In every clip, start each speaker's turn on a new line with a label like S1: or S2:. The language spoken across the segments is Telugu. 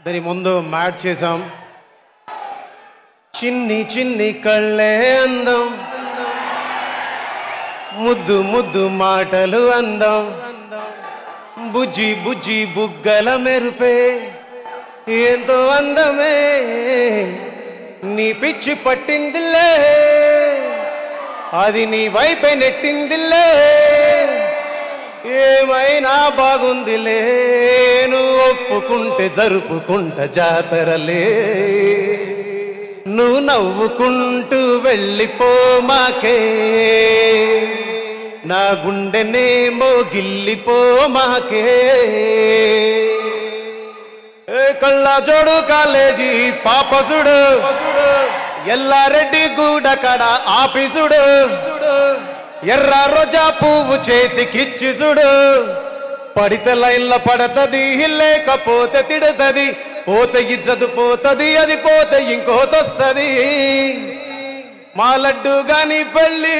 S1: దాని ముందు మ్యాట్ చేసాం. చిన్ని చిన్ని కళ్ళే అందం, ముద్దు ముద్దు మాటలు అందం, బుజ్జి బుజ్జి బుగ్గల మెరుపే ఎంతో అందమే, నీ పిచ్చి పట్టిందిలే, అది నీ వైపే నెట్టిందిలే, ఏమైనా బాగుందిలే, నువ్వు ఒప్పుకుంటే జరుపుకుంట జాతరలే, నువ్వు నవ్వుకుంటూ వెళ్ళిపో మాకే, నా గుండెనేమో గిల్లిపో మాకే. కళ్ళ జోడు కాలేజీ పాపసుడు, ఎల్లారెడ్డి గూడ కడ ఆఫీసుడు, ఎర్ర రోజా పువ్వు చేతికిచ్చిసుడు, పడితే లైన్ల పడతది లేకపోతే తిడతది, పోతే ఇజ్జతు పోతది, అది పోతే ఇంకోతొస్తది, మా లడ్డు గాని పెళ్ళి,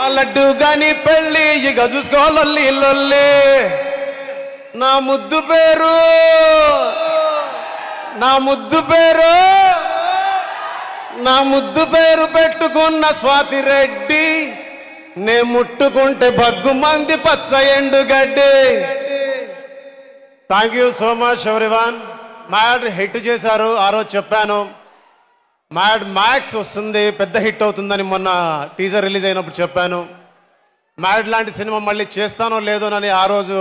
S1: ఆ లడ్డు గాని పెళ్ళి ఇక చూసుకోవాలి లొల్లి. నా ముద్దు పేరు, నా ముద్దు పేరు, నా ముద్దు పేరు పెట్టుకున్న స్వాతి రెడ్డి, నే ముట్టుకుంటే భగ్గు మంది పచ్చ ఎండుగడ్డి. Thank you so much everyone. Mad hit చేశారు, ఆ రోజు చెప్పాను మ్యాడ్ మ్యాక్స్ వస్తుంది, పెద్ద హిట్ అవుతుందని మొన్న టీజర్ రిలీజ్ అయినప్పుడు చెప్పాను. మ్యాడ్ లాంటి సినిమా మళ్ళీ చేస్తానో లేదోనని ఆ రోజు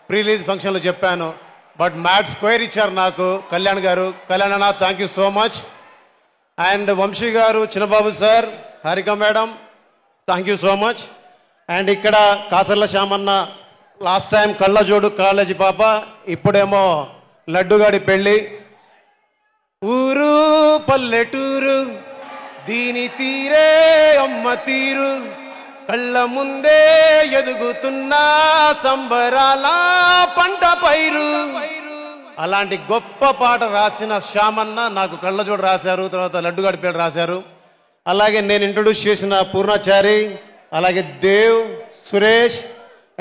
S1: ప్రీ రిలీజ్ ఫంక్షన్లో చెప్పాను. బట్ మ్యాడ్ స్క్వేర్ ఇచ్చారు నాకు కళ్యాణ్ గారు. కళ్యాణ్ అన్న thank you so much. And Vamsi garu, Chinnababu sir, Harika madam thank you so much. And ఇక్కడ కాసర్ల శ్యామన్న లాస్ట్ టైం కళ్ళజోడు కాలేజీ పాప, ఇప్పుడేమో లడ్డుగాడి పెళ్ళి. ఊరు పల్లెటూరు దీని తీరే అమ్మ తీరు, కళ్ళ ముందే ఎదుగుతున్న సంబరాల పంట పైరు. అలాంటి గొప్ప పాట రాసిన శ్యామన్న నాకు కళ్ళజోడు రాశారు, తర్వాత లడ్డుగాడి పేరు రాశారు. అలాగే నేను ఇంట్రొడ్యూస్ చేసిన పూర్ణాచారి, అలాగే దేవ్, సురేష్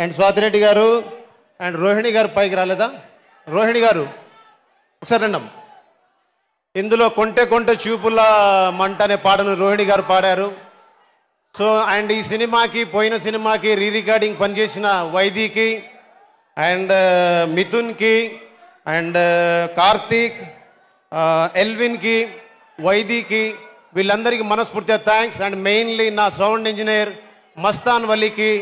S1: అండ్ స్వాతిరెడ్డి గారు అండ్ రోహిణి గారు. పైకి రాలేదా రోహిణి గారు? ఒకసారి రండి. ఇందులో కొంటె కొంటె చూపుల మంట అనే పాటను రోహిణి గారు పాడారు. సో అండ్ ఈ సినిమాకి, పోయిన సినిమాకి రీ రికార్డింగ్ పనిచేసిన వైదీకి అండ్ మిథున్కి అండ్ కార్తీక్, ఎల్విన్కి, వైదీకి, వీళ్ళందరికీ మనస్ఫూర్తిగా థ్యాంక్స్. అండ్ మెయిన్లీ నా సౌండ్ ఇంజనీర్ మస్తాన్ వలీకి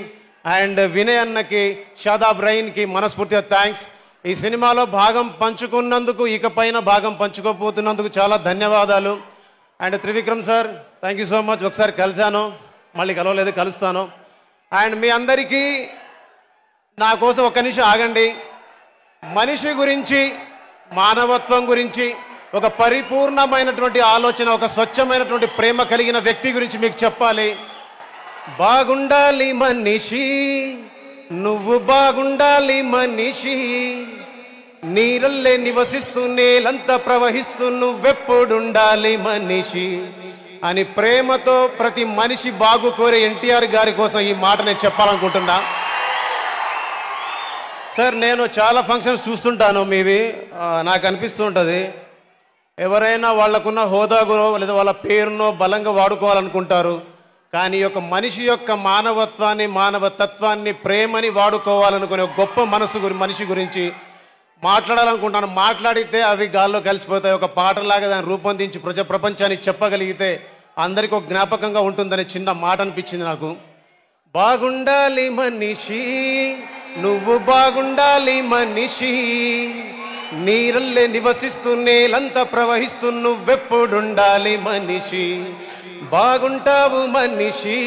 S1: అండ్ వినయ్ అన్నకి, షాదాబ్ రైన్కి మనస్ఫూర్తిగా థ్యాంక్స్. ఈ సినిమాలో భాగం పంచుకున్నందుకు, ఇకపైన భాగం పంచుకోపోతున్నందుకు చాలా ధన్యవాదాలు. And Trivikram sir thank you so much. ఒకసారి కలిశాను, మళ్ళీ కలవలేదు, కలుస్తాను. అండ్ మీ అందరికీ నా కోసం ఒక్క నిమిషం ఆగండి. మనిషి గురించి, మానవత్వం గురించి, ఒక పరిపూర్ణమైనటువంటి ఆలోచన, ఒక స్వచ్ఛమైనటువంటి ప్రేమ కలిగిన వ్యక్తి గురించి మీకు చెప్పాలి. బాగుండాలి మనిషి, నువ్వు బాగుండాలి మనిషి, నీరల్లే నివసిస్తూ నేలంతా ప్రవహిస్తూ నువ్వెప్పుడుండాలి మనిషి అని ప్రేమతో ప్రతి మనిషి బాగు కోరే ఎన్టీఆర్ గారి కోసం ఈ మాట నేను చెప్పాలనుకుంటున్నా. సార్ నేను చాలా ఫంక్షన్స్ చూస్తుంటాను మీవి, నాకు అనిపిస్తూ ఉంటుంది ఎవరైనా వాళ్ళకున్న హోదాగునో లేదా వాళ్ళ పేరునో బలంగా వాడుకోవాలనుకుంటారు. కానీ ఒక మనిషి యొక్క మానవత్వాన్ని, మానవతత్వాన్ని, ప్రేమని వాడుకోవాలనుకునే ఒక గొప్ప మనిషి గురించి మాట్లాడాలనుకుంటాను. మాట్లాడితే అవి గాల్లో కలిసిపోతాయి. ఒక పాటలాగా దాన్ని రూపొందించి ప్రపంచానికి చెప్పగలిగితే అందరికీ ఒక జ్ఞాపకంగా ఉంటుందనే చిన్న మాట అనిపించింది నాకు. బాగుండాలి మనిషి, నువ్వు బాగుండాలి మనిషి, నీరల్లే నివసిస్తూ నేలంతా ప్రవహిస్తూ నువ్వెప్పుడుండాలి మనిషి, బాగుంటావు మనిషి,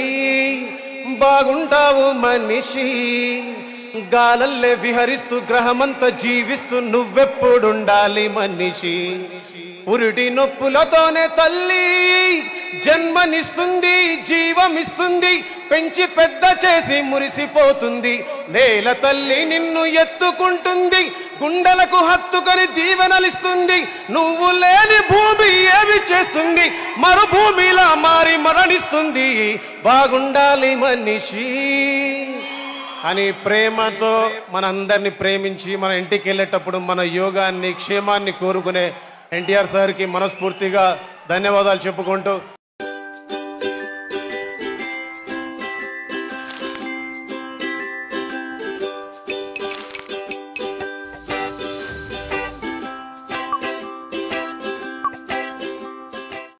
S1: బాగుంటావు మనిషి, గాలల్లే విహరిస్తూ గ్రహమంతా జీవిస్తూ నువ్వెప్పుడుండాలి మనిషి. పురిటి నొప్పులతోనే తల్లి జన్మనిస్తుంది, జీవమిస్తుంది, పెంచి పెద్ద చేసి మురిసిపోతుంది. నేల తల్లి నిన్ను ఎత్తుకుంటుంది, గుండెలకు హత్తుకొని దీవెనలిస్తుంది. నువ్వు లేని భూమి ఏమి చేస్తుంది, మరుభూమిలా మారి మరణిస్తుంది. బాగుండాలి మనిషి, అని ప్రేమతో మనందరినీ ప్రేమించి మన ఇంటికి వెళ్ళేటప్పుడు మన యోగాన్ని క్షేమాన్ని కోరుకునే ఎన్టీఆర్ సార్కి మనస్ఫూర్తిగా ధన్యవాదాలు చెప్పుకుంటూ